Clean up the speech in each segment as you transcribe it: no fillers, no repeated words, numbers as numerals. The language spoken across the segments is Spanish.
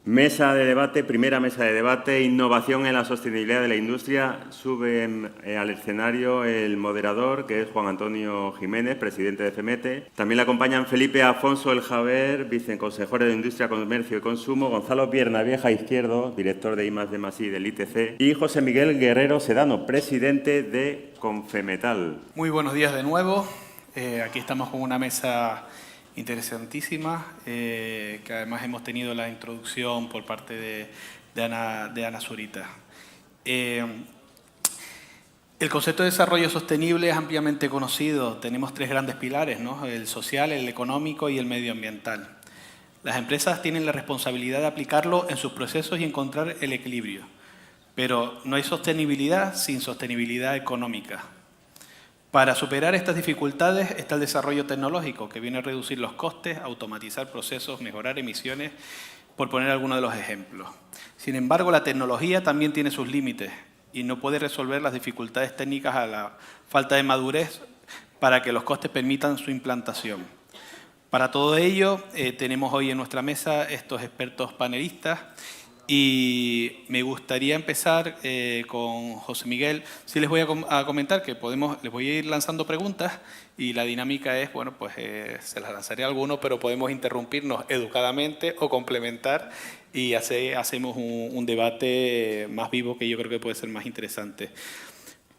Mesa de debate, primera mesa de debate, innovación en la sostenibilidad de la industria. Sube al escenario el moderador, que es Juan Antonio Jiménez, presidente de FEMETE. También le acompañan Felipe Afonso El Javer, viceconsejero de Industria, Comercio y Consumo, Gonzalo Piernavieja Izquierdo, director de I+D+I del ITC, y José Miguel Guerrero Sedano, presidente de Confemetal. Muy buenos días de nuevo. Aquí estamos con una mesa interesantísima, que además hemos tenido la introducción por parte de Ana Zurita. El concepto de desarrollo sostenible es ampliamente conocido. Tenemos tres grandes pilares, ¿no? El social, el económico y el medioambiental. Las empresas tienen la responsabilidad de aplicarlo en sus procesos y encontrar el equilibrio. Pero no hay sostenibilidad sin sostenibilidad económica. Para superar estas dificultades está el desarrollo tecnológico, que viene a reducir los costes, automatizar procesos, mejorar emisiones, por poner algunos de los ejemplos. Sin embargo, la tecnología también tiene sus límites y no puede resolver las dificultades técnicas a la falta de madurez para que los costes permitan su implantación. Para todo ello, tenemos hoy en nuestra mesa estos expertos panelistas. Y me gustaría empezar con José Miguel. Sí les voy a comentar que les voy a ir lanzando preguntas y la dinámica es, bueno, pues se las lanzaré a algunos, pero podemos interrumpirnos educadamente o complementar y hacemos un debate más vivo que yo creo que puede ser más interesante.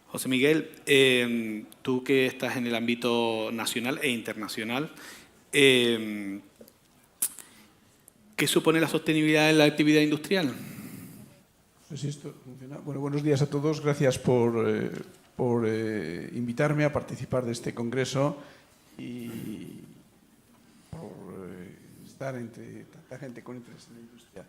José Miguel, tú que estás en el ámbito nacional e internacional, ¿qué supone la sostenibilidad en la actividad industrial? No sé si esto funciona. Bueno, buenos días a todos. Gracias por invitarme a participar de este congreso y por estar entre tanta gente con interés en la industria.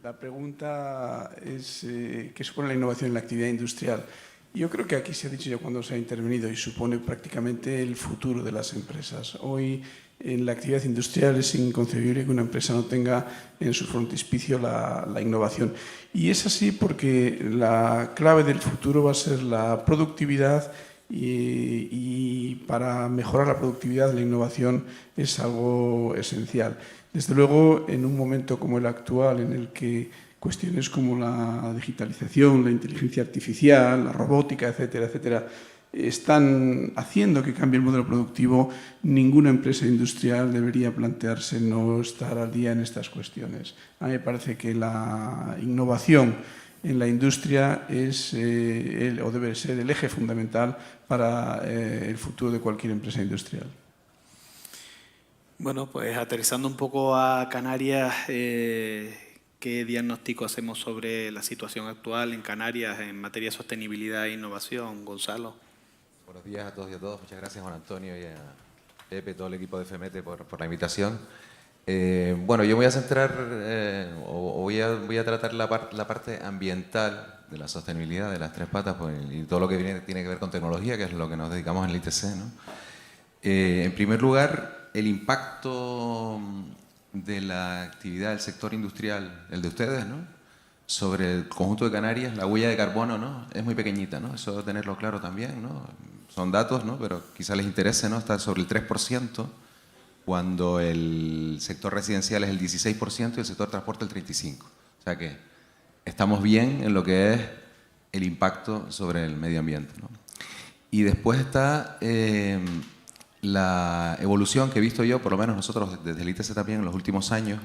La pregunta es ¿qué supone la innovación en la actividad industrial? Yo creo que aquí se ha dicho ya cuando se ha intervenido y supone prácticamente el futuro de las empresas. Hoy en la actividad industrial es inconcebible que una empresa no tenga en su frontispicio la innovación. Y es así porque la clave del futuro va a ser la productividad y para mejorar la productividad la innovación es algo esencial. Desde luego, en un momento como el actual en el que cuestiones como la digitalización, la inteligencia artificial, la robótica, etcétera, etcétera, están haciendo que cambie el modelo productivo, ninguna empresa industrial debería plantearse no estar al día en estas cuestiones. A mí me parece que la innovación en la industria es o debe ser el eje fundamental para el futuro de cualquier empresa industrial. Bueno, pues aterrizando un poco a Canarias, ¿qué diagnóstico hacemos sobre la situación actual en Canarias en materia de sostenibilidad e innovación? Gonzalo. Buenos días a todos y a todas. Muchas gracias, Juan Antonio, y a Pepe, todo el equipo de FEMETE por la invitación. Bueno, yo voy a centrar voy a tratar la parte ambiental de la sostenibilidad de las tres patas pues, y todo lo que tiene que ver con tecnología, que es lo que nos dedicamos en el ITC, ¿no? En primer lugar, el impacto de la actividad del sector industrial, el de ustedes, ¿no? Sobre el conjunto de Canarias, la huella de carbono, ¿no? Es muy pequeñita, ¿no? Eso tenerlo claro también, ¿no? Son datos, ¿no? Pero quizá les interese, ¿no? Está sobre el 3%, cuando el sector residencial es el 16% y el sector transporte el 35%. O sea que estamos bien en lo que es el impacto sobre el medio ambiente, ¿no? Y después está la evolución que he visto yo, por lo menos nosotros desde el ITC también en los últimos años,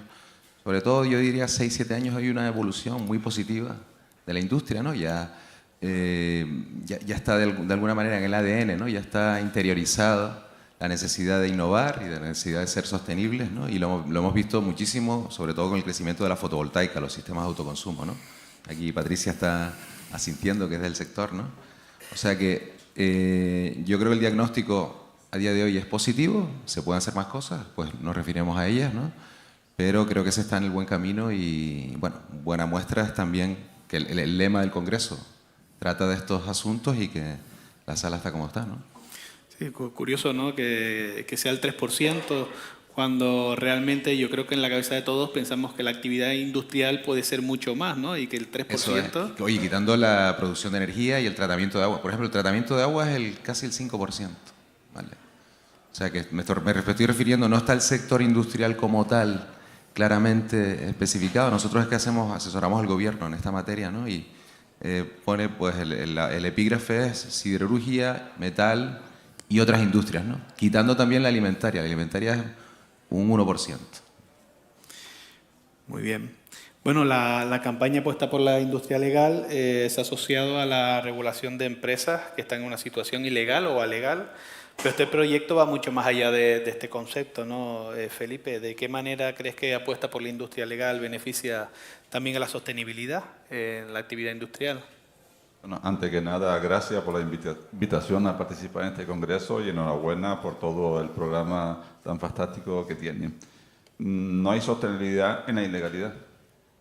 sobre todo yo diría 6-7 años hay una evolución muy positiva de la industria, ¿no? Ya está de alguna manera en el ADN, ¿no? Ya está interiorizada la necesidad de innovar y de la necesidad de ser sostenibles, ¿no? Y lo hemos visto muchísimo, sobre todo con el crecimiento de la fotovoltaica, los sistemas de autoconsumo, ¿no? Aquí Patricia está asintiendo que es del sector, ¿no? O sea que yo creo que el diagnóstico a día de hoy es positivo, se pueden hacer más cosas, pues nos referimos a ellas, ¿no? Pero creo que se está en el buen camino y, bueno, buena muestra es también que el lema del Congreso trata de estos asuntos y que la sala está como está, ¿no? Sí, curioso, ¿no? Que sea el 3%, cuando realmente yo creo que en la cabeza de todos pensamos que la actividad industrial puede ser mucho más, ¿no? Y que el 3%... Eso es. Oye, quitando la producción de energía y el tratamiento de agua. Por ejemplo, el tratamiento de agua es casi el 5%, ¿vale? O sea que me estoy refiriendo, no está el sector industrial como tal claramente especificado. Nosotros es que asesoramos al gobierno en esta materia, ¿no? Y pone, pues, el epígrafe es siderurgia, metal y otras industrias, ¿no? Quitando también la alimentaria. La alimentaria es un 1%. Muy bien. Bueno, la campaña puesta por la industria legal se ha asociado a la regulación de empresas que están en una situación ilegal o alegal, pero este proyecto va mucho más allá de este concepto, ¿no? Felipe, ¿de qué manera crees que apuesta por la industria legal beneficia también a la sostenibilidad en la actividad industrial? Bueno, antes que nada, gracias por la invitación a participar en este congreso y enhorabuena por todo el programa tan fantástico que tienen. No hay sostenibilidad en la ilegalidad.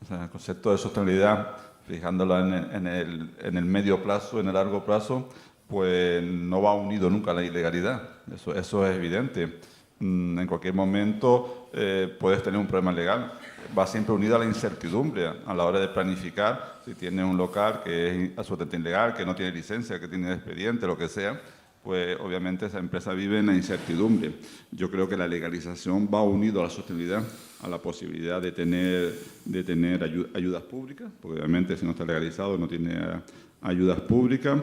O sea, el concepto de sostenibilidad, fijándola en el medio plazo, en el largo plazo, pues no va unido nunca a la ilegalidad. Eso es evidente. En cualquier momento puedes tener un problema legal. Va siempre unido a la incertidumbre a la hora de planificar. Si tienes un local que es absolutamente ilegal, que no tiene licencia, que tiene expediente, lo que sea, pues obviamente esa empresa vive en la incertidumbre. Yo creo que la legalización va unido a la sostenibilidad, a la posibilidad de tener ayudas públicas, porque obviamente si no está legalizado no tiene ayudas públicas,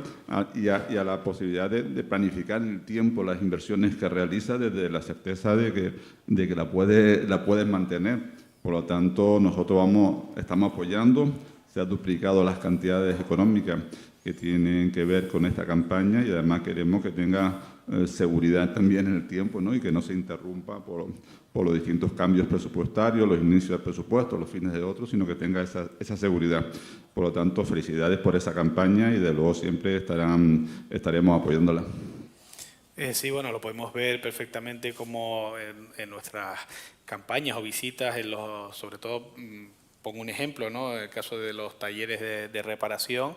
y a la posibilidad de planificar en el tiempo las inversiones que realiza desde la certeza de que la puedes mantener. Por lo tanto, nosotros estamos apoyando, se han duplicado las cantidades económicas que tienen que ver con esta campaña y además queremos que tenga seguridad también en el tiempo, ¿no? Y que no se interrumpa por los distintos cambios presupuestarios, los inicios del presupuesto, los fines de otros, sino que tenga esa seguridad. Por lo tanto, felicidades por esa campaña y de luego siempre estaremos apoyándola. Sí, bueno, lo podemos ver perfectamente como en nuestras campañas o visitas, sobre todo, pongo un ejemplo, ¿no? En el caso de los talleres de reparación,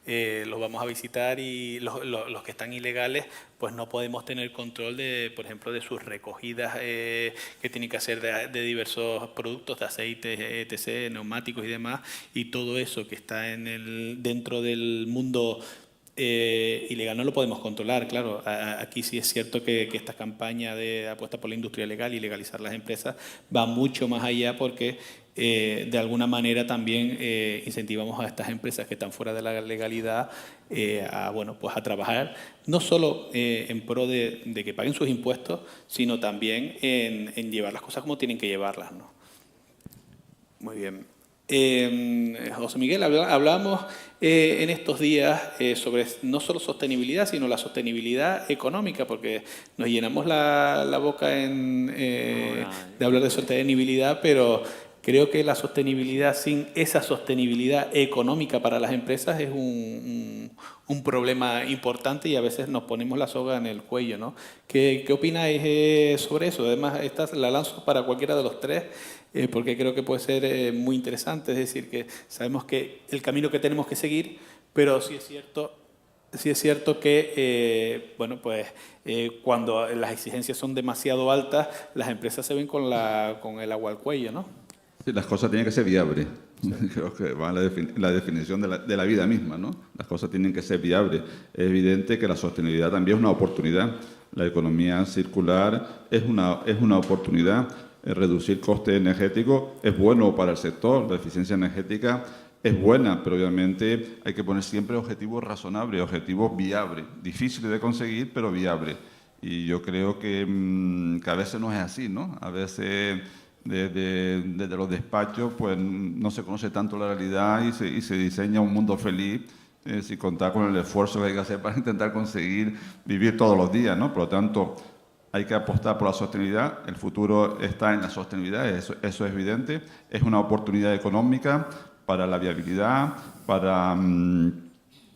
los vamos a visitar y los que están ilegales, pues no podemos tener control por ejemplo, de sus recogidas que tienen que hacer de diversos productos, de aceites, etc., neumáticos y demás, y todo eso que está dentro del mundo ilegal no lo podemos controlar, claro. Aquí sí es cierto que esta campaña de apuesta por la industria legal y legalizar las empresas va mucho más allá porque de alguna manera también incentivamos a estas empresas que están fuera de la legalidad a trabajar no solo en pro de que paguen sus impuestos, sino también en llevar las cosas como tienen que llevarlas, ¿no? Muy bien. José Miguel, hablábamos en estos días sobre no solo sostenibilidad, sino la sostenibilidad económica, porque nos llenamos la boca de hablar de sostenibilidad, pero creo que la sostenibilidad sin esa sostenibilidad económica para las empresas es un problema importante y a veces nos ponemos la soga en el cuello, ¿no? ¿Qué opináis sobre eso? Además, esta la lanzo para cualquiera de los tres, porque creo que puede ser muy interesante. Es decir, que sabemos que el camino que tenemos que seguir, pero sí es cierto que cuando las exigencias son demasiado altas, las empresas se ven con el agua al cuello, ¿no? Sí, las cosas tienen que ser viables. Sí. Creo que va la definición de la vida misma, ¿no? Las cosas tienen que ser viables. Es evidente que la sostenibilidad también es una oportunidad. La economía circular es una oportunidad. Reducir costes energéticos es bueno para el sector. La eficiencia energética es buena, pero obviamente hay que poner siempre objetivos razonables, objetivos viables. Difíciles de conseguir, pero viables. Y yo creo que a veces no es así, ¿no? A veces desde los despachos pues no se conoce tanto la realidad y se diseña un mundo feliz sin contar con el esfuerzo que hay que hacer para intentar conseguir vivir todos los días, ¿no? Por lo tanto, hay que apostar por la sostenibilidad. El futuro está en la sostenibilidad, eso es evidente. Es una oportunidad económica para la viabilidad, para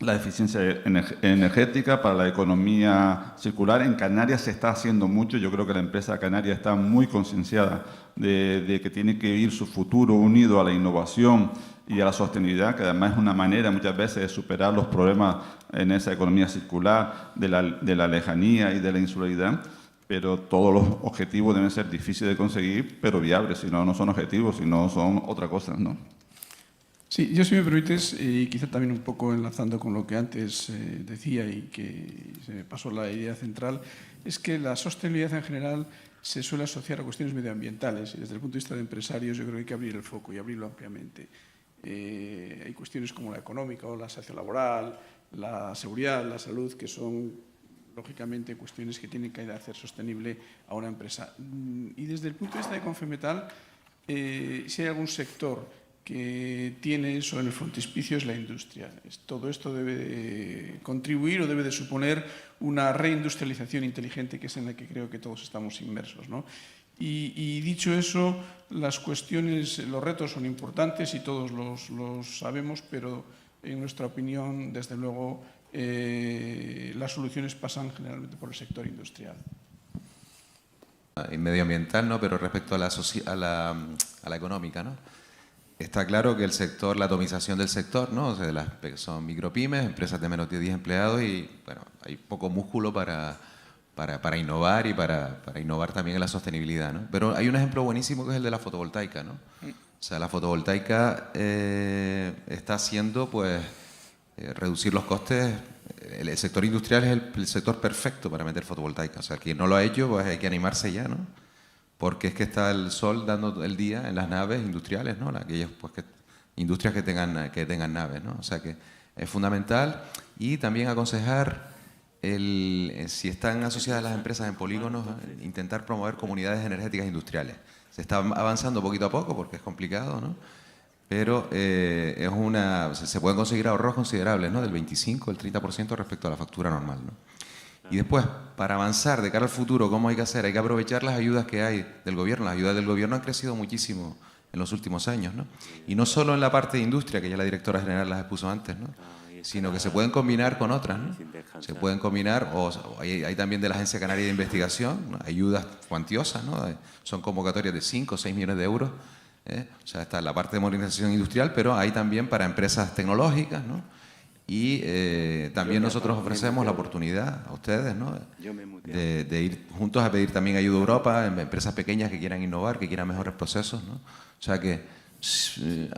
la eficiencia energética, para la economía circular. En Canarias se está haciendo mucho. Yo creo que la empresa canaria está muy concienciada de que tiene que ir su futuro unido a la innovación y a la sostenibilidad, que además es una manera muchas veces de superar los problemas en esa economía circular, de la lejanía y de la insularidad. Pero todos los objetivos deben ser difíciles de conseguir, pero viables. Si no, no son objetivos, si no son otra cosa, ¿no? Sí, yo si me permites, y quizá también un poco enlazando con lo que antes decía y que se me pasó la idea central, es que la sostenibilidad en general se suele asociar a cuestiones medioambientales y desde el punto de vista de empresarios yo creo que hay que abrir el foco y abrirlo ampliamente. Hay cuestiones como la económica o la sociolaboral, la seguridad, la salud, que son lógicamente cuestiones que tienen que hacer sostenible a una empresa. Y desde el punto de vista de Confemetal, si hay algún sector que tiene eso en el frontispicio es la industria. Todo esto debe de contribuir o debe de suponer una reindustrialización inteligente que es en la que creo que todos estamos inmersos, ¿no? Y dicho eso, las cuestiones, los retos son importantes y todos los sabemos, pero en nuestra opinión, desde luego, las soluciones pasan generalmente por el sector industrial. Y medioambiental, ¿no? Pero respecto a la económica, ¿no? Está claro que el sector, la atomización del sector, ¿no? O sea, son micropymes, empresas de menos de 10 empleados y, bueno, hay poco músculo para innovar y para innovar también en la sostenibilidad, ¿no? Pero hay un ejemplo buenísimo que es el de la fotovoltaica, ¿no? O sea, la fotovoltaica está haciendo, pues, reducir los costes. El sector industrial es el sector perfecto para meter fotovoltaica. O sea, quien no lo ha hecho, pues hay que animarse ya, ¿no? Porque es que está el sol dando el día en las naves industriales, ¿no? Aquellas pues, industrias que tengan naves, ¿no? O sea que es fundamental. Y también aconsejar, si están asociadas las empresas en polígonos, intentar promover comunidades energéticas industriales. Se está avanzando poquito a poco porque es complicado, ¿no? Pero se pueden conseguir ahorros considerables, ¿no? Del 25, el 30% respecto a la factura normal, ¿no? Y después, para avanzar de cara al futuro, ¿cómo hay que hacer? Hay que aprovechar las ayudas que hay del gobierno. Las ayudas del gobierno han crecido muchísimo en los últimos años, ¿no? Y no solo en la parte de industria, que ya la directora general las expuso antes, ¿no? Sino que se pueden combinar con otras, ¿no? Se pueden combinar, o hay también de la Agencia Canaria de Investigación, ¿no? Ayudas cuantiosas, ¿no? Son convocatorias de 5 o 6 millones de euros. O sea, está la parte de modernización industrial, pero hay también para empresas tecnológicas, ¿no? Y también nosotros ofrecemos la oportunidad a ustedes, ¿no? de ir juntos a pedir también ayuda a Europa, en empresas pequeñas que quieran innovar, que quieran mejores procesos, ¿no? O sea que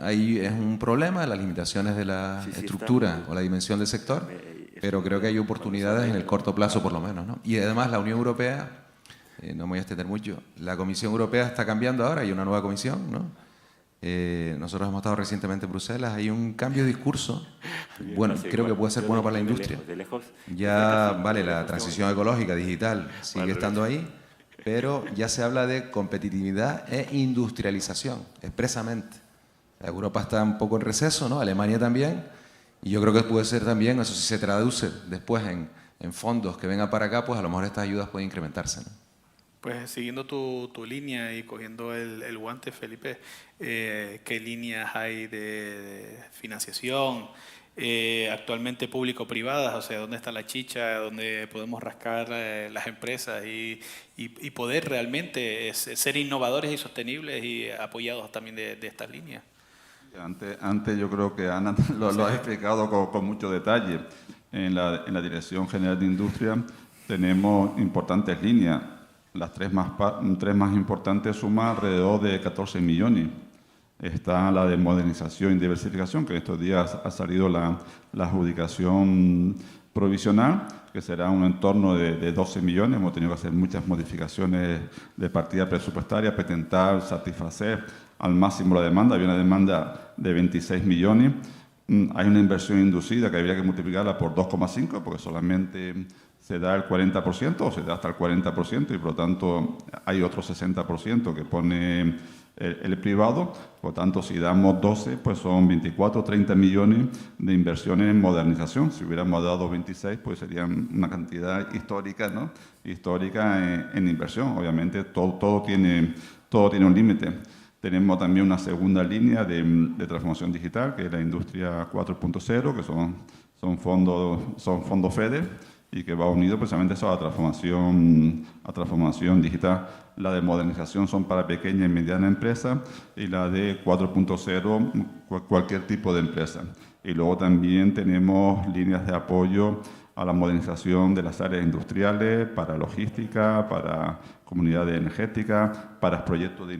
ahí es un problema, las limitaciones de la estructura o la dimensión del sector, pero creo que hay oportunidades en el corto plazo por lo menos, ¿no? Y además la Unión Europea, no me voy a extender mucho, la Comisión Europea está cambiando ahora, hay una nueva comisión, ¿no? Nosotros hemos estado recientemente en Bruselas, hay un cambio de discurso, bueno, creo que puede ser bueno para la industria. Ya, vale, la transición ecológica, digital, sigue estando ahí, pero ya se habla de competitividad e industrialización, expresamente. Europa está un poco en receso, ¿no? Alemania también, y yo creo que puede ser también, eso si se traduce después en fondos que vengan para acá, pues a lo mejor estas ayudas pueden incrementarse, ¿no? Pues siguiendo tu línea y cogiendo el guante, Felipe, ¿qué líneas hay de financiación actualmente público-privadas? O sea, ¿dónde está la chicha? ¿Dónde podemos rascar las empresas y poder realmente ser innovadores y sostenibles y apoyados también de estas líneas? Antes yo creo que Ana lo ha explicado con mucho detalle. En la Dirección General de Industria tenemos importantes líneas. Las tres más importantes suman alrededor de 14 millones. Está la de modernización y diversificación, que estos días ha salido la adjudicación provisional, que será un entorno de 12 millones. Hemos tenido que hacer muchas modificaciones de partida presupuestaria para intentar satisfacer al máximo la demanda. Había una demanda de 26 millones. Hay una inversión inducida que habría que multiplicarla por 2,5, porque solamente se da el 40% o se da hasta el 40% y por lo tanto hay otro 60% que pone el privado. Por lo tanto, si damos 12, pues son 24 o 30 millones de inversiones en modernización. Si hubiéramos dado 26, pues serían una cantidad histórica, ¿no? Histórica en inversión. Obviamente todo tiene un límite. Tenemos también una segunda línea de transformación digital, que es la industria 4.0, que son fondos FEDER, y que va unido precisamente a la transformación digital. La de modernización son para pequeña y mediana empresa y la de 4.0 cualquier tipo de empresa. Y luego también tenemos líneas de apoyo a la modernización de las áreas industriales, para logística, para comunidades energéticas, para proyectos de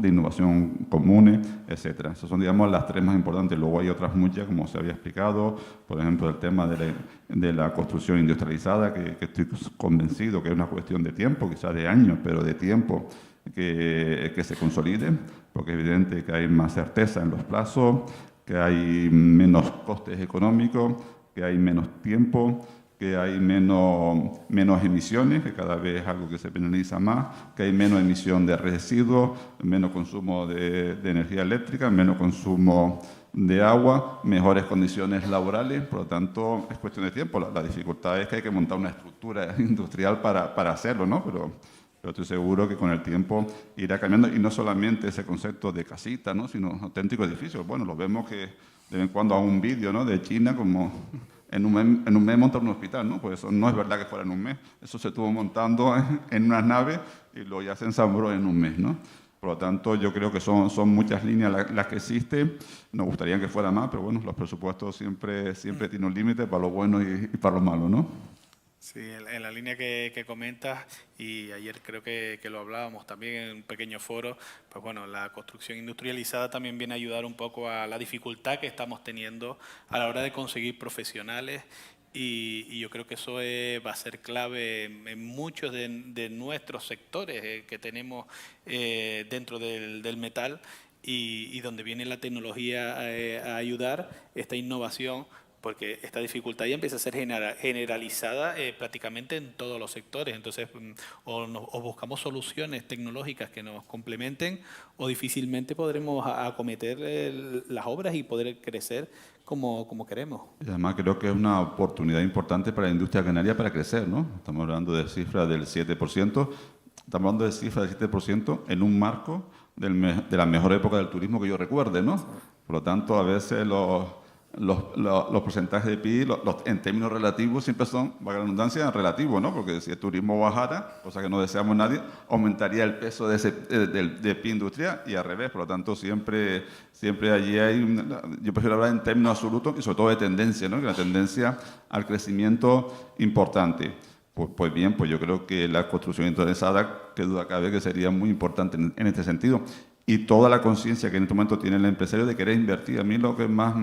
innovación comunes, etc. Esas son, digamos, las tres más importantes. Luego hay otras muchas, como se había explicado, por ejemplo, el tema de la construcción industrializada, que estoy convencido que es una cuestión de tiempo, quizás de años, pero de tiempo, que se consolide, porque es evidente que hay más certeza en los plazos, que hay menos costes económicos, que hay menos tiempo, que hay menos emisiones, que cada vez es algo que se penaliza más, que hay menos emisión de residuos, menos consumo de energía eléctrica, menos consumo de agua, mejores condiciones laborales. Por lo tanto, es cuestión de tiempo. La dificultad es que hay que montar una estructura industrial para hacerlo, ¿no? Pero estoy seguro que con el tiempo irá cambiando, y no solamente ese concepto de casita, ¿no? Sino auténticos edificios. Bueno, lo vemos que de vez en cuando hay un vídeo, ¿no?, de China, como en un mes montan un hospital, ¿no? Pues eso no es verdad que fuera en un mes. Eso se estuvo montando en unas naves y lo ya se ensambló en un mes, ¿no? Por lo tanto, yo creo que son muchas líneas las que existen. Nos gustaría que fuera más, pero bueno, los presupuestos siempre tienen un límite para lo bueno y para lo malo, ¿no? Sí, en la línea que comentas, y ayer creo que lo hablábamos también en un pequeño foro, pues bueno, la construcción industrializada también viene a ayudar un poco a la dificultad que estamos teniendo a la hora de conseguir profesionales, y yo creo que eso va a ser clave en muchos de nuestros sectores que tenemos dentro del metal, y donde viene la tecnología a ayudar, esta innovación, porque esta dificultad ya empieza a ser generalizada prácticamente en todos los sectores. Entonces, o buscamos soluciones tecnológicas que nos complementen, o difícilmente podremos acometer las obras y poder crecer como queremos. Y además creo que es una oportunidad importante para la industria canaria para crecer, ¿no? Estamos hablando de cifras del 7%, estamos hablando de cifras del 7% en un marco de la mejor época del turismo que yo recuerde, ¿no? Por lo tanto, a veces los porcentajes de PIB, en términos relativos, siempre son, valga la redundancia, relativos, ¿no? Porque si el turismo bajara, cosa que no deseamos nadie, aumentaría el peso de PIB industrial, y al revés. Por lo tanto, siempre allí hay yo prefiero hablar en términos absolutos y sobre todo de tendencia, ¿no? Que la tendencia al crecimiento importante. Pues bien, pues yo creo que la construcción industrializada, que duda cabe, que sería muy importante en este sentido. Y toda la conciencia que en este momento tiene el empresario de querer invertir. A mí lo que es más...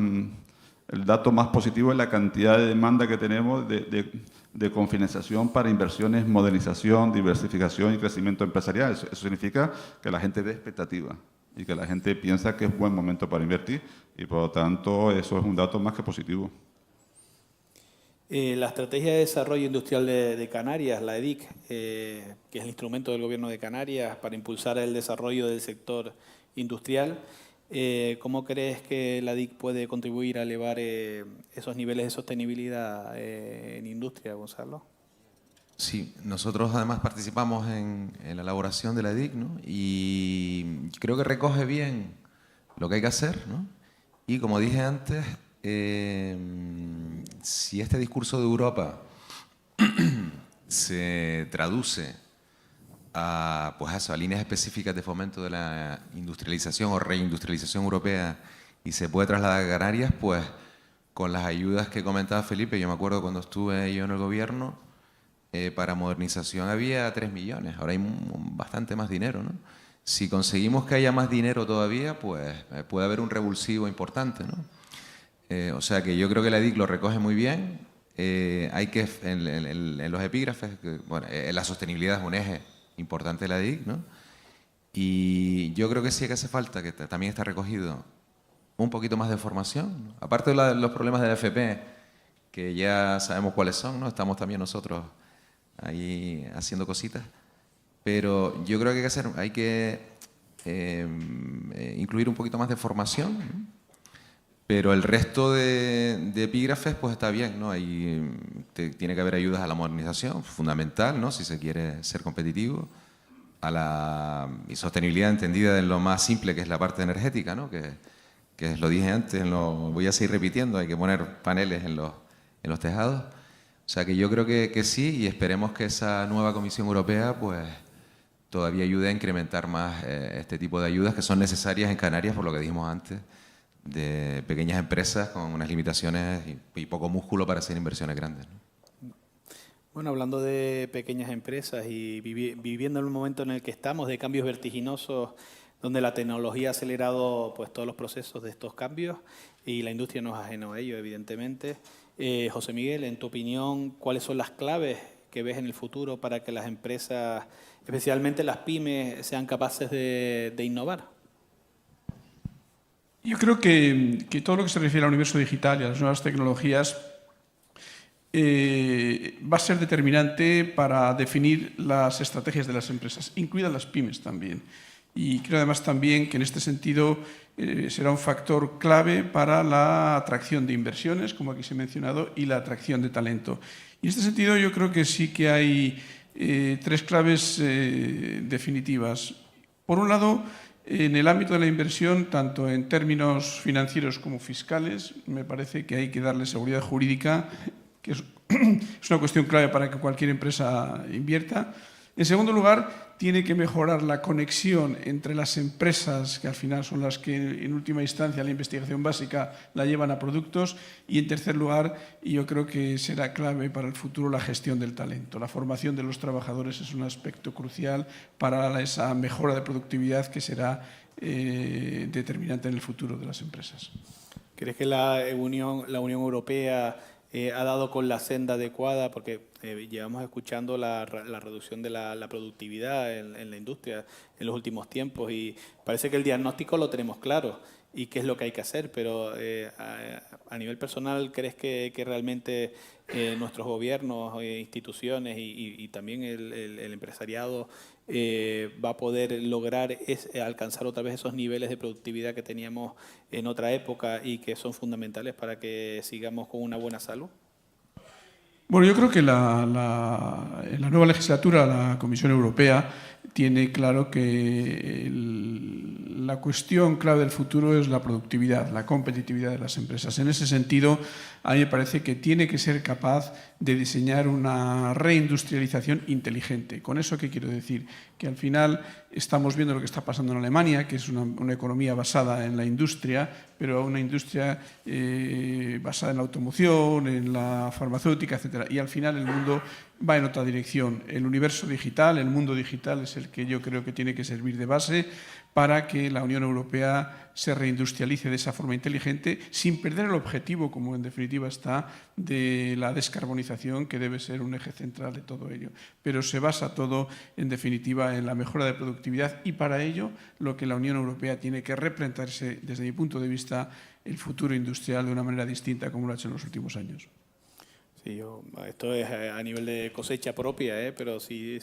El dato más positivo es la cantidad de demanda que tenemos de confinanciación para inversiones, modernización, diversificación y crecimiento empresarial. Eso significa que la gente ve expectativa y que la gente piensa que es buen momento para invertir, y por lo tanto eso es un dato más que positivo. La Estrategia de Desarrollo Industrial de Canarias, la EDIC, que es el instrumento del Gobierno de Canarias para impulsar el desarrollo del sector industrial, ¿cómo crees que la EDIC puede contribuir a elevar esos niveles de sostenibilidad en industria, Gonzalo? Sí, nosotros además participamos en la elaboración de la EDIC, ¿no? Y creo que recoge bien lo que hay que hacer, ¿no? Y como dije antes, si este discurso de Europa se traduce pues a líneas específicas de fomento de la industrialización o reindustrialización europea y se puede trasladar a Canarias, pues con las ayudas que comentaba Felipe, yo me acuerdo cuando estuve yo en el gobierno, para modernización había 3 millones, ahora hay bastante más dinero, ¿no? Si conseguimos que haya más dinero todavía, pues puede haber un revulsivo importante, ¿no? O sea que yo creo que la EDIC lo recoge muy bien. Hay que, en los epígrafes, bueno, la sostenibilidad es un eje importante de la EDIC, ¿no? Y yo creo que sí que hace falta, que también está recogido, un poquito más de formación, ¿no? Aparte de los problemas de la FP, que ya sabemos cuáles son, ¿no? Estamos también nosotros ahí haciendo cositas, pero yo creo que hay que incluir un poquito más de formación, ¿no? Pero el resto de epígrafes pues está bien, ¿no? Ahí tiene que haber ayudas a la modernización, fundamental, ¿no? Si se quiere ser competitivo, y sostenibilidad entendida en lo más simple, que es la parte energética, ¿no? Que lo dije antes, voy a seguir repitiendo, hay que poner paneles en los tejados. O sea que yo creo que sí, y esperemos que esa nueva Comisión Europea pues todavía ayude a incrementar más este tipo de ayudas que son necesarias en Canarias, por lo que dijimos antes, de pequeñas empresas con unas limitaciones y poco músculo para hacer inversiones grandes, ¿no? Bueno, hablando de pequeñas empresas y viviendo en un momento en el que estamos de cambios vertiginosos, donde la tecnología ha acelerado pues, todos los procesos de estos cambios y la industria no es ajeno a ello, evidentemente. José Miguel, en tu opinión, ¿cuáles son las claves que ves en el futuro para que las empresas, especialmente las pymes, sean capaces de innovar? Yo creo que todo lo que se refiere al universo digital y a las nuevas tecnologías va a ser determinante para definir las estrategias de las empresas, incluidas las pymes también. Y creo además también que en este sentido será un factor clave para la atracción de inversiones, como aquí se ha mencionado, y la atracción de talento. Y en este sentido yo creo que sí que hay tres claves definitivas. Por un lado, en el ámbito de la inversión, tanto en términos financieros como fiscales, me parece que hay que darle seguridad jurídica, que es una cuestión clave para que cualquier empresa invierta. En segundo lugar, tiene que mejorar la conexión entre las empresas, que al final son las que en última instancia la investigación básica la llevan a productos. Y en tercer lugar, y yo creo que será clave para el futuro, la gestión del talento. La formación de los trabajadores es un aspecto crucial para esa mejora de productividad que será determinante en el futuro de las empresas. ¿Crees que la Unión Europea ha dado con la senda adecuada? Porque llevamos escuchando la reducción de la productividad en la industria en los últimos tiempos y parece que el diagnóstico lo tenemos claro y qué es lo que hay que hacer, pero a nivel personal, ¿crees que realmente nuestros gobiernos, instituciones y también el empresariado va a poder lograr alcanzar otra vez esos niveles de productividad que teníamos en otra época y que son fundamentales para que sigamos con una buena salud? Bueno, yo creo que en la nueva legislatura la Comisión Europea tiene claro que la cuestión clave del futuro es la productividad, la competitividad de las empresas. En ese sentido, a mí me parece que tiene que ser capaz de diseñar una reindustrialización inteligente. ¿Con eso qué quiero decir? Que al final estamos viendo lo que está pasando en Alemania, que es una economía basada en la industria, pero una industria basada en la automoción, en la farmacéutica, etc. Y al final el mundo va en otra dirección. El universo digital, el mundo digital es el que yo creo que tiene que servir de base para que la Unión Europea se reindustrialice de esa forma inteligente, sin perder el objetivo, como en definitiva está, de la descarbonización, que debe ser un eje central de todo ello. Pero se basa todo, en definitiva, en la mejora de productividad y para ello lo que la Unión Europea tiene que replantearse, desde mi punto de vista, el futuro industrial de una manera distinta como lo ha hecho en los últimos años. Sí, esto es a nivel de cosecha propia, pero sí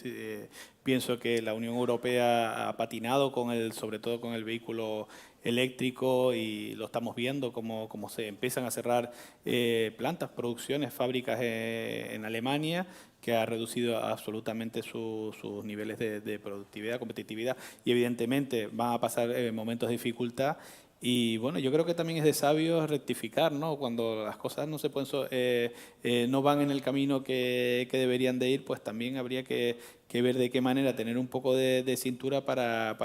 pienso que la Unión Europea ha patinado sobre todo con el vehículo eléctrico y lo estamos viendo como se empiezan a cerrar plantas, producciones, fábricas en Alemania, que ha reducido absolutamente sus niveles de productividad, competitividad y evidentemente van a pasar momentos de dificultad. Y bueno, yo creo que también es de sabios rectificar, ¿no? Cuando las cosas no se pueden, no van en el camino que deberían de ir, pues también habría que ver de qué manera tener un poco de cintura para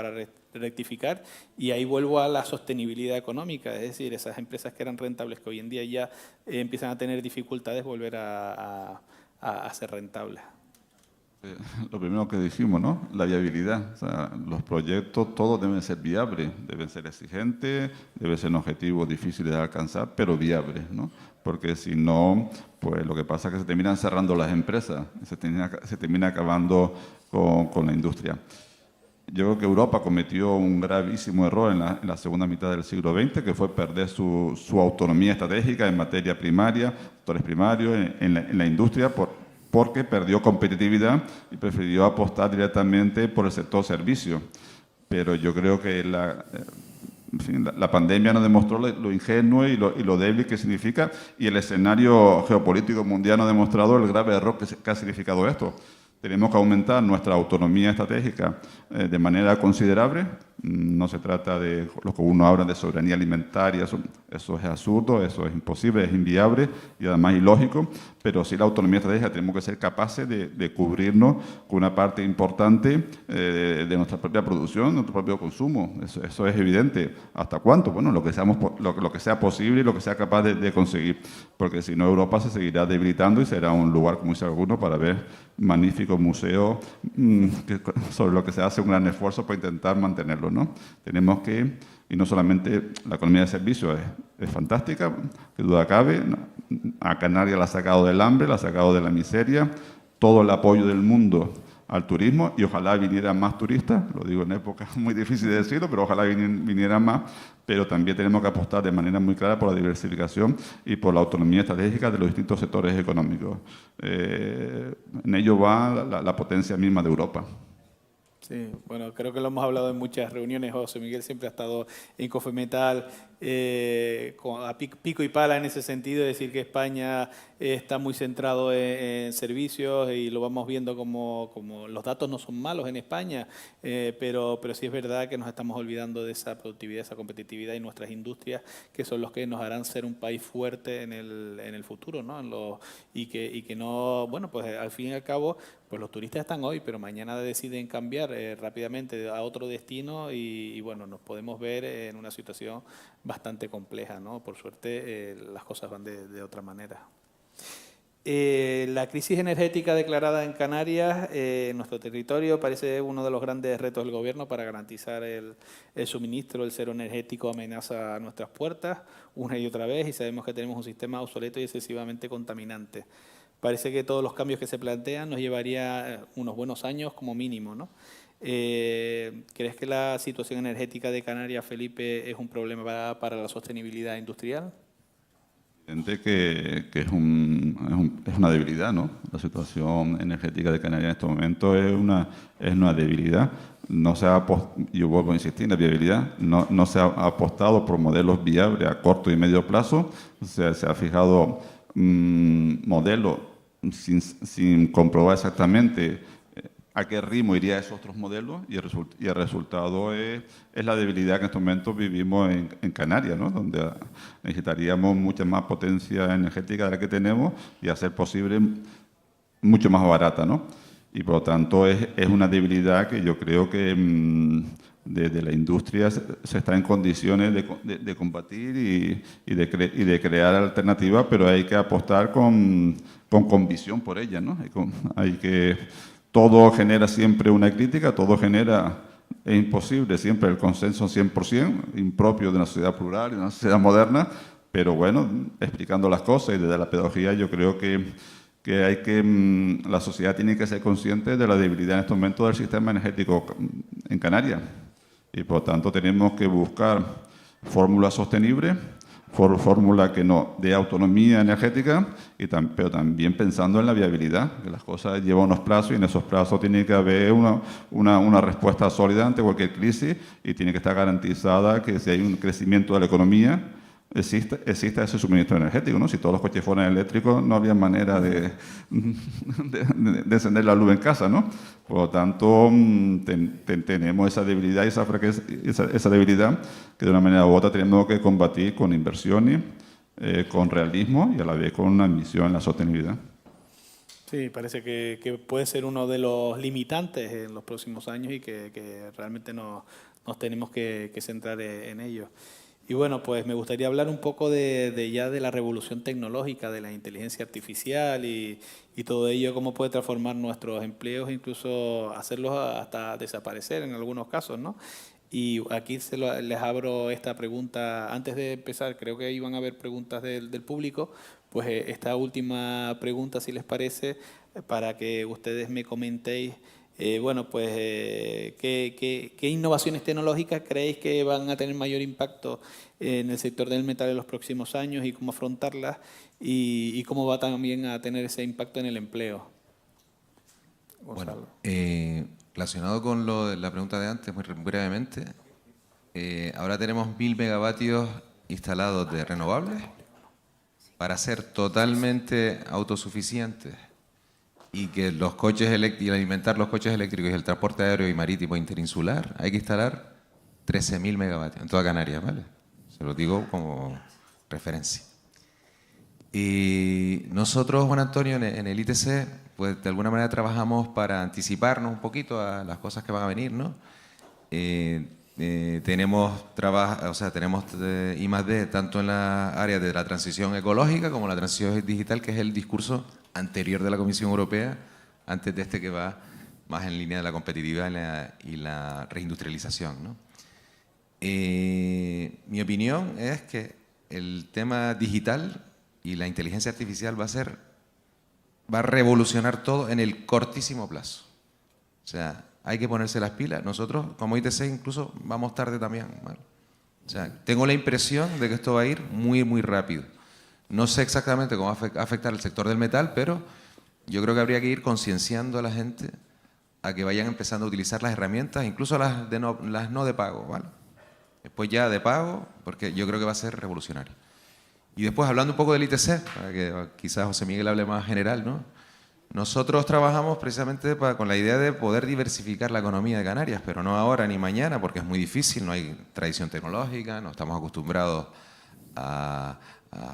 rectificar. Y ahí vuelvo a la sostenibilidad económica, es decir, esas empresas que eran rentables, que hoy en día ya empiezan a tener dificultades, volver a ser rentables. Lo primero que dijimos, ¿no? La viabilidad. O sea, los proyectos todos deben ser viables, deben ser exigentes, deben ser objetivos difíciles de alcanzar, pero viables, ¿no? Porque si no, pues lo que pasa es que se terminan cerrando las empresas, se termina acabando con la industria. Yo creo que Europa cometió un gravísimo error en la segunda mitad del siglo XX, que fue perder su autonomía estratégica en materia primaria, sectores primarios, en la industria, porque perdió competitividad y prefirió apostar directamente por el sector servicio. Pero yo creo que la pandemia nos demostró lo ingenuo y lo débil que significa, y el escenario geopolítico mundial nos ha demostrado el grave error que ha significado esto. Tenemos que aumentar nuestra autonomía estratégica de manera considerable, No se trata de lo que uno habla de soberanía alimentaria, eso es absurdo, eso es imposible, es inviable y además ilógico, pero sí la autonomía estratégica tenemos que ser capaces de cubrirnos con una parte importante de nuestra propia producción, nuestro propio consumo. Eso es evidente. ¿Hasta cuánto? Bueno, lo que sea posible y lo que sea capaz de conseguir, porque si no Europa se seguirá debilitando y será un lugar, como dice alguno, para ver magníficos museos sobre lo que se hace un gran esfuerzo para intentar mantenerlo, ¿no? Tenemos que, y no solamente la economía de servicios es fantástica, que duda cabe, a Canarias la ha sacado del hambre, la ha sacado de la miseria, todo el apoyo del mundo al turismo y ojalá vinieran más turistas, lo digo en época muy difícil de decirlo, pero ojalá vinieran más, pero también tenemos que apostar de manera muy clara por la diversificación y por la autonomía estratégica de los distintos sectores económicos. En ello va la potencia misma de Europa. Sí, bueno, creo que lo hemos hablado en muchas reuniones. José Miguel siempre ha estado en Cofemetal a pico y pala en ese sentido, es decir, que España está muy centrado en servicios y lo vamos viendo como los datos no son malos en España, pero sí es verdad que nos estamos olvidando de esa productividad, esa competitividad y nuestras industrias, que son los que nos harán ser un país fuerte en el futuro, ¿no? Y que no, bueno, pues al fin y al cabo, pues los turistas están hoy, pero mañana deciden cambiar rápidamente a otro destino y bueno, nos podemos ver en una situación bastante compleja, ¿no? Por suerte las cosas van de otra manera. La crisis energética declarada en Canarias, en nuestro territorio, parece uno de los grandes retos del Gobierno para garantizar el suministro. El cero energético amenaza a nuestras puertas una y otra vez y sabemos que tenemos un sistema obsoleto y excesivamente contaminante. Parece que todos los cambios que se plantean nos llevaría unos buenos años como mínimo, ¿no? ¿Crees que la situación energética de Canarias, Felipe, es un problema para la sostenibilidad industrial? Evidente que es una debilidad, ¿no? La situación energética de Canarias en este momento es una debilidad. Yo vuelvo a insistir en la viabilidad, no se ha apostado por modelos viables a corto y medio plazo, se ha fijado modelos sin comprobar exactamente a qué ritmo irían esos otros modelos y el resultado es la debilidad que en estos momentos vivimos en Canarias, ¿no? Donde necesitaríamos mucha más potencia energética de la que tenemos y a ser posible mucho más barata, ¿no? Y por lo tanto es una debilidad que yo creo que desde la industria se está en condiciones de combatir y de crear alternativas, pero hay que apostar con visión por ellas, ¿no? Todo genera siempre una crítica, es imposible siempre el consenso 100%, impropio de una sociedad plural y de una sociedad moderna, pero bueno, explicando las cosas y desde la pedagogía yo creo que la sociedad tiene que ser consciente de la debilidad en este momento del sistema energético en Canarias y por lo tanto tenemos que buscar fórmulas sostenibles, fórmula que nos dé autonomía energética, pero también pensando en la viabilidad, que las cosas llevan unos plazos y en esos plazos tiene que haber una respuesta sólida ante cualquier crisis y tiene que estar garantizada que si hay un crecimiento de la economía, exista ese suministro energético, ¿no? Si todos los coches fueran eléctricos no habría manera de encender la luz en casa, ¿no? Por lo tanto, tenemos esa debilidad y esa debilidad que de una manera u otra tenemos que combatir con inversiones, con realismo y a la vez con una misión en la sostenibilidad. Sí, parece que puede ser uno de los limitantes en los próximos años y que realmente nos tenemos que centrar en ello. Y bueno, pues me gustaría hablar un poco ya de la revolución tecnológica, de la inteligencia artificial y todo ello, cómo puede transformar nuestros empleos, incluso hacerlos hasta desaparecer en algunos casos, ¿no? Y aquí les abro esta pregunta. Antes de empezar, creo que iban a haber preguntas del público, pues esta última pregunta, si les parece, para que ustedes me comentéis. Bueno, pues, ¿qué innovaciones tecnológicas creéis que van a tener mayor impacto en el sector del metal en los próximos años y cómo afrontarlas y cómo va también a tener ese impacto en el empleo? Gonzalo. Bueno, relacionado con la pregunta de antes, muy brevemente, ahora tenemos 1000 megavatios instalados de renovables para ser totalmente autosuficientes. Y que los coches y alimentar los coches eléctricos y el transporte aéreo y marítimo interinsular hay que instalar 13.000 megavatios en toda Canarias, ¿vale? Se lo digo como referencia. Y nosotros, Juan Antonio, en el ITC, pues de alguna manera trabajamos para anticiparnos un poquito a las cosas que van a venir, ¿no? Tenemos I+D tanto en la área de la transición ecológica como la transición digital, que es el discurso anterior de la Comisión Europea, antes de este que va más en línea de la competitividad y la reindustrialización, ¿no? Mi opinión es que el tema digital y la inteligencia artificial va a revolucionar todo en el cortísimo plazo. O sea, hay que ponerse las pilas. Nosotros, como ITC, incluso vamos tarde también, ¿vale? O sea, tengo la impresión de que esto va a ir muy, muy rápido. No sé exactamente cómo va a afectar el sector del metal, pero yo creo que habría que ir concienciando a la gente a que vayan empezando a utilizar las herramientas, incluso las no de pago, ¿vale? Después ya de pago, porque yo creo que va a ser revolucionario. Y después, hablando un poco del ITC, para que quizás José Miguel hable más general, ¿no? Nosotros trabajamos precisamente con la idea de poder diversificar la economía de Canarias, pero no ahora ni mañana, porque es muy difícil, no hay tradición tecnológica, no estamos acostumbrados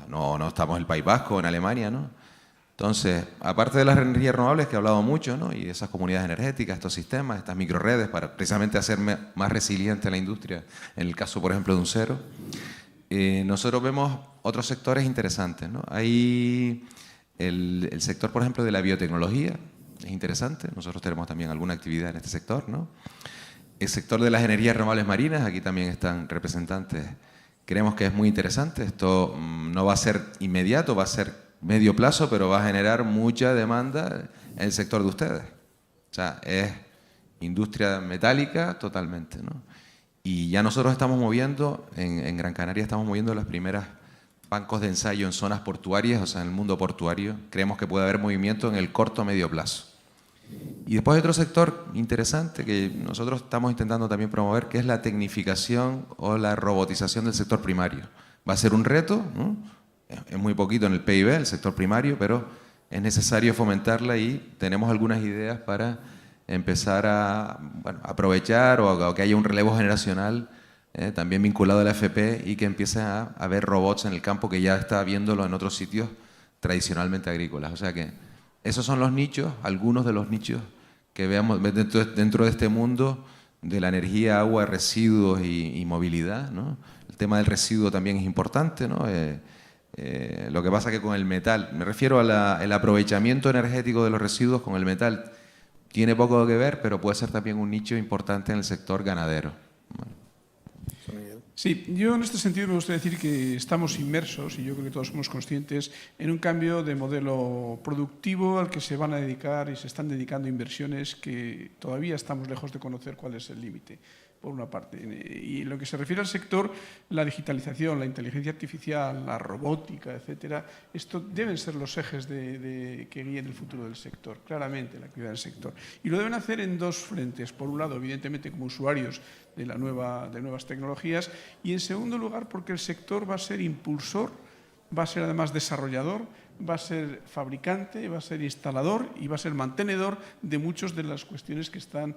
no estamos en el País Vasco, en Alemania, ¿no? Entonces, aparte de las energías renovables, que he hablado mucho, ¿no? Y esas comunidades energéticas, estos sistemas, estas microredes, para precisamente hacer más resiliente la industria, en el caso, por ejemplo, de Uncero, nosotros vemos otros sectores interesantes, ¿no? Hay el sector, por ejemplo, de la biotecnología, es interesante. Nosotros tenemos también alguna actividad en este sector, ¿no? El sector de las energías renovables marinas, aquí también están representantes. Creemos que es muy interesante. Esto no va a ser inmediato, va a ser medio plazo, pero va a generar mucha demanda en el sector de ustedes. O sea, es industria metálica totalmente, ¿no? Y ya nosotros estamos moviendo, en Gran Canaria estamos moviendo las primeras bancos de ensayo en zonas portuarias, o sea, en el mundo portuario. Creemos que puede haber movimiento en el corto o medio plazo. Y después hay otro sector interesante que nosotros estamos intentando también promover, que es la tecnificación o la robotización del sector primario. Va a ser un reto, ¿no? Es muy poquito en el PIB, el sector primario, pero es necesario fomentarla y tenemos algunas ideas para empezar a aprovechar o que haya un relevo generacional también vinculado a la FP y que empiece a haber robots en el campo, que ya está viéndolo en otros sitios tradicionalmente agrícolas. O sea que esos son los nichos, algunos de los nichos que veamos dentro de este mundo de la energía, agua, residuos y movilidad, ¿no? El tema del residuo también es importante, ¿no? Lo que pasa que con el metal, me refiero al aprovechamiento energético de los residuos con el metal, tiene poco que ver, pero puede ser también un nicho importante en el sector ganadero. Sí, yo en este sentido me gustaría decir que estamos inmersos, y yo creo que todos somos conscientes, en un cambio de modelo productivo al que se van a dedicar y se están dedicando inversiones que todavía estamos lejos de conocer cuál es el límite, por una parte. Y en lo que se refiere al sector, la digitalización, la inteligencia artificial, la robótica, etcétera, esto deben ser los ejes que guíen el futuro del sector, claramente la actividad del sector. Y lo deben hacer en dos frentes. Por un lado, evidentemente, como usuarios de nuevas tecnologías, y en segundo lugar, porque el sector va a ser impulsor, va a ser además desarrollador, va a ser fabricante, va a ser instalador y va a ser mantenedor de muchas de las cuestiones que están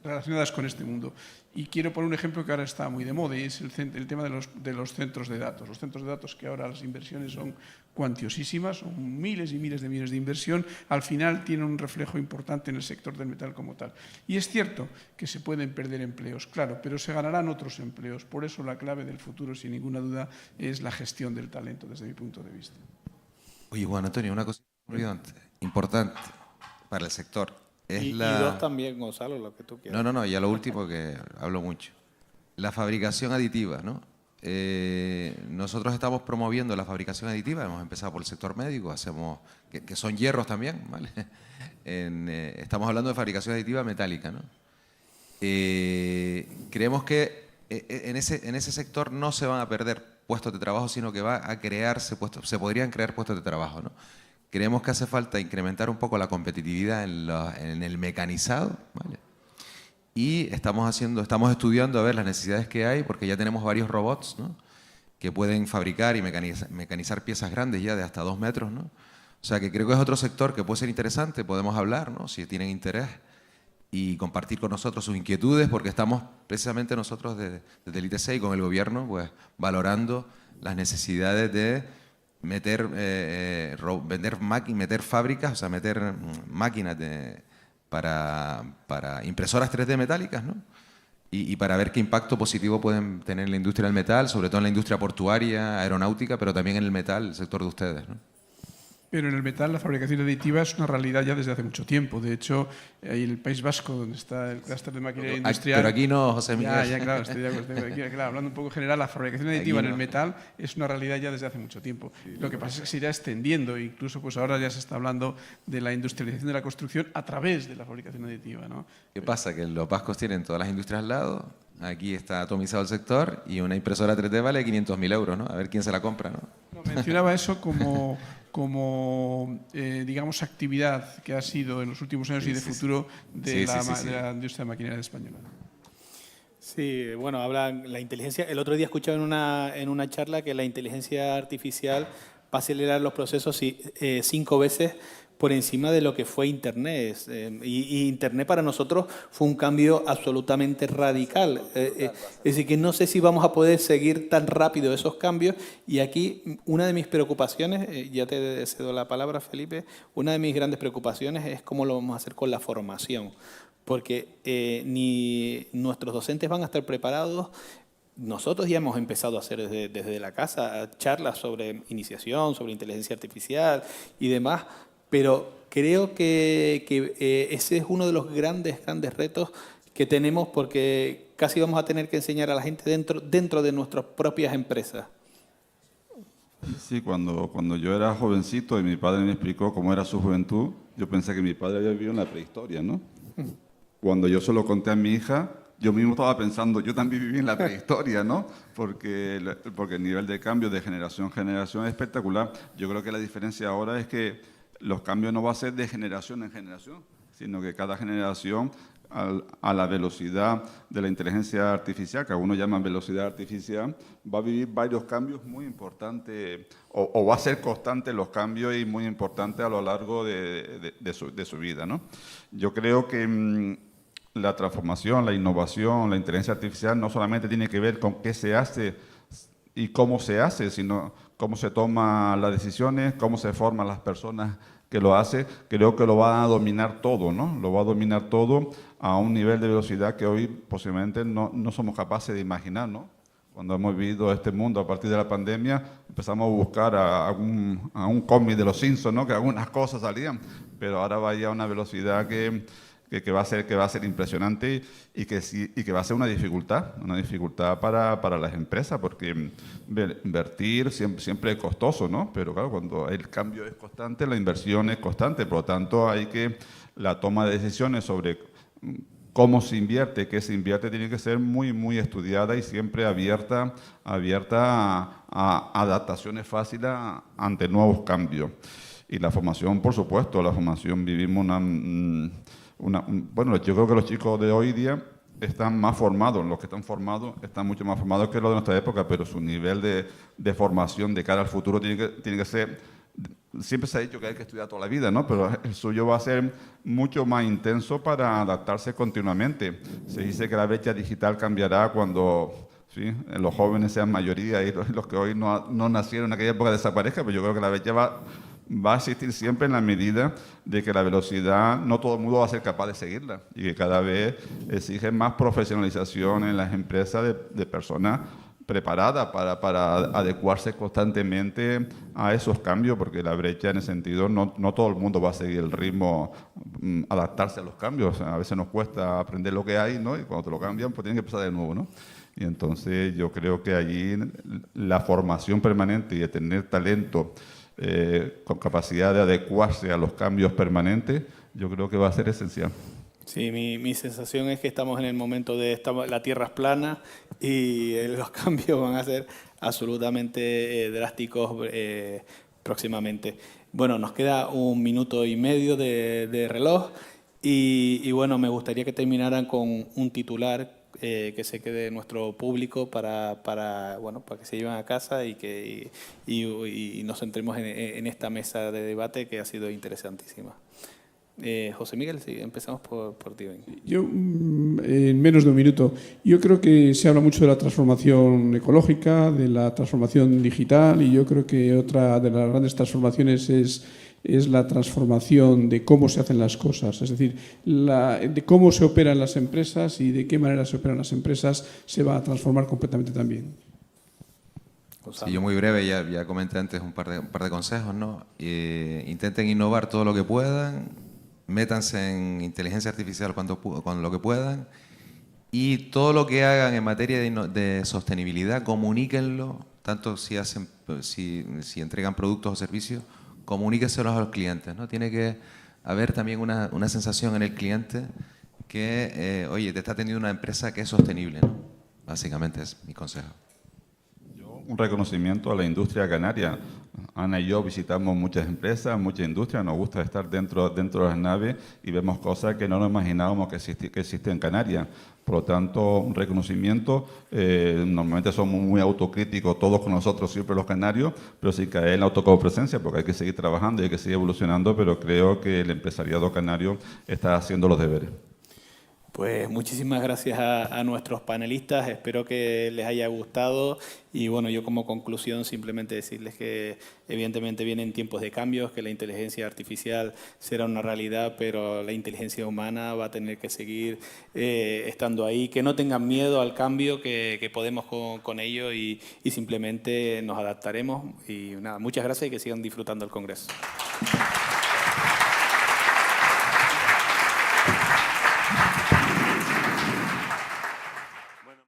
relacionadas con este mundo. Y quiero poner un ejemplo que ahora está muy de moda, y es el tema de los centros de datos. Los centros de datos, que ahora las inversiones son cuantiosísimas, son miles y miles de millones de inversión, al final tienen un reflejo importante en el sector del metal como tal. Y es cierto que se pueden perder empleos, claro, pero se ganarán otros empleos. Por eso la clave del futuro, sin ninguna duda, es la gestión del talento, desde mi punto de vista. Oye, Juan Antonio, una cosa importante para el sector. Y dos también, Gonzalo, lo que tú quieras. No, ya lo último, que hablo mucho. La fabricación aditiva, ¿no? Nosotros estamos promoviendo la fabricación aditiva, hemos empezado por el sector médico, que son hierros también, ¿vale? Estamos hablando de fabricación aditiva metálica, ¿no? Creemos que en ese sector no se van a perder puestos de trabajo, sino que va a crearse se podrían crear puestos de trabajo, ¿no? Creemos que hace falta incrementar un poco la competitividad en el mecanizado, ¿vale? Y estamos estudiando a ver las necesidades que hay, porque ya tenemos varios robots, ¿no? Que pueden fabricar y mecanizar piezas grandes ya de hasta 2 metros, ¿no? O sea que creo que es otro sector que puede ser interesante, podemos hablar, ¿no? Si tienen interés. y compartir con nosotros sus inquietudes, porque estamos precisamente nosotros desde el ITC y con el gobierno pues, valorando las necesidades de meter, meter fábricas, o sea, meter máquinas para impresoras 3D metálicas, ¿no? Y para ver qué impacto positivo pueden tener en la industria del metal, sobre todo en la industria portuaria, aeronáutica, pero también en el metal, el sector de ustedes, ¿no? Pero en el metal la fabricación aditiva es una realidad ya desde hace mucho tiempo. De hecho, ahí en el País Vasco, donde está el clúster de maquinaria industrial... Pero aquí no, José Miguel. Ya, claro, estoy de acuerdo. Claro, hablando un poco general, la fabricación aditiva en el metal es una realidad ya desde hace mucho tiempo. Lo que pasa es que se irá extendiendo, incluso pues ahora ya se está hablando de la industrialización de la construcción a través de la fabricación aditiva, ¿no? ¿Qué pasa? Que los vascos tienen todas las industrias al lado, aquí está atomizado el sector y una impresora 3D vale 500.000 euros, ¿no? A ver quién se la compra, ¿no? No, mencionaba eso como digamos, actividad que ha sido en los últimos años y de futuro de la industria de maquinaria española. Sí, bueno, hablan la inteligencia. El otro día escuchaba en una charla que la inteligencia artificial va a acelerar los procesos 5 veces por encima de lo que fue Internet. Y Internet para nosotros fue un cambio absolutamente radical. Es decir, que no sé si vamos a poder seguir tan rápido esos cambios. Y aquí una de mis preocupaciones, ya te cedo la palabra, Felipe, una de mis grandes preocupaciones es cómo lo vamos a hacer con la formación. Porque ni nuestros docentes van a estar preparados. Nosotros ya hemos empezado a hacer desde la casa charlas sobre iniciación, sobre inteligencia artificial y demás, pero creo que ese es uno de los grandes retos que tenemos, porque casi vamos a tener que enseñar a la gente dentro de nuestras propias empresas. Sí, cuando yo era jovencito y mi padre me explicó cómo era su juventud, yo pensé que mi padre había vivido en la prehistoria, ¿no? Cuando yo se lo conté a mi hija, yo mismo estaba pensando, yo también viví en la prehistoria, ¿no? Porque el nivel de cambio de generación en generación es espectacular. Yo creo que la diferencia ahora es que los cambios no van a ser de generación en generación, sino que cada generación, a la velocidad de la inteligencia artificial, que algunos llaman velocidad artificial, va a vivir varios cambios muy importantes, o va a ser constante los cambios y muy importantes a lo largo de su vida, ¿no? Yo creo que la transformación, la innovación, la inteligencia artificial no solamente tiene que ver con qué se hace y cómo se hace, sino cómo se toman las decisiones, cómo se forman las personas que lo hacen. Creo que lo va a dominar todo, ¿no? Lo va a dominar todo a un nivel de velocidad que hoy posiblemente no somos capaces de imaginar, ¿no? Cuando hemos vivido este mundo a partir de la pandemia, empezamos a buscar a un cómic de los Simpsons, ¿no? Que algunas cosas salían, pero ahora va ya a una velocidad que va a ser impresionante y que va a ser una dificultad para las empresas, porque invertir siempre es costoso, ¿no? Pero claro, cuando el cambio es constante, la inversión es constante, por lo tanto la toma de decisiones sobre cómo se invierte, qué se invierte, tiene que ser muy, muy estudiada y siempre abierta a adaptaciones fáciles ante nuevos cambios. Y la formación, por supuesto, la formación vivimos bueno, yo creo que los chicos de hoy día están más formados, los que están formados están mucho más formados que los de nuestra época, pero su nivel de formación de cara al futuro tiene que ser, siempre se ha dicho que hay que estudiar toda la vida, ¿no? Pero el suyo va a ser mucho más intenso para adaptarse continuamente. Se dice que la brecha digital cambiará cuando los jóvenes sean mayoría y los que hoy no nacieron en aquella época desaparezcan, pero yo creo que la brecha va a existir siempre en la medida de que la velocidad, no todo el mundo va a ser capaz de seguirla y que cada vez exige más profesionalización en las empresas de personas preparadas para adecuarse constantemente a esos cambios, porque la brecha en ese sentido no todo el mundo va a seguir el ritmo, adaptarse a los cambios. O sea, a veces nos cuesta aprender lo que hay, ¿no? Y cuando te lo cambian, pues tienes que empezar de nuevo, ¿no? Y entonces yo creo que allí la formación permanente y de tener talento con capacidad de adecuarse a los cambios permanentes, yo creo que va a ser esencial. Sí, mi sensación es que estamos en el momento la Tierra es plana y los cambios van a ser absolutamente drásticos próximamente. Bueno, nos queda 1 minuto y medio de reloj y bueno, me gustaría que terminaran con un titular que se quede nuestro público para que se lleven a casa y nos centremos en esta mesa de debate que ha sido interesantísima. José Miguel, sí, empezamos por ti. Yo, en menos de un minuto, yo creo que se habla mucho de la transformación ecológica, de la transformación digital, y yo creo que otra de las grandes transformaciones es la transformación de cómo se hacen las cosas, es decir, de cómo se operan las empresas y de qué manera se operan las empresas se va a transformar completamente también. Sí, yo muy breve, ya comenté antes un par de consejos, ¿no? Intenten innovar todo lo que puedan, métanse en inteligencia artificial con lo que puedan, y todo lo que hagan en materia de sostenibilidad, comuníquenlo, tanto si entregan productos o servicios, comuníquenselos a los clientes, ¿no? Tiene que haber también una sensación en el cliente que, oye, te está atendiendo una empresa que es sostenible, ¿no? Básicamente es mi consejo. Un reconocimiento a la industria canaria. Ana y yo visitamos muchas empresas, muchas industrias, nos gusta estar dentro de las naves y vemos cosas que no nos imaginábamos que existen en Canarias. Por lo tanto, un reconocimiento. Normalmente somos muy autocríticos todos con nosotros, siempre los canarios, pero sin caer en la autocomplacencia, porque hay que seguir trabajando y hay que seguir evolucionando, pero creo que el empresariado canario está haciendo los deberes. Pues muchísimas gracias a nuestros panelistas, espero que les haya gustado y bueno, yo como conclusión simplemente decirles que evidentemente vienen tiempos de cambios, que la inteligencia artificial será una realidad, pero la inteligencia humana va a tener que seguir estando ahí, que no tengan miedo al cambio, que podemos con ello y simplemente nos adaptaremos y nada, muchas gracias y que sigan disfrutando el Congreso.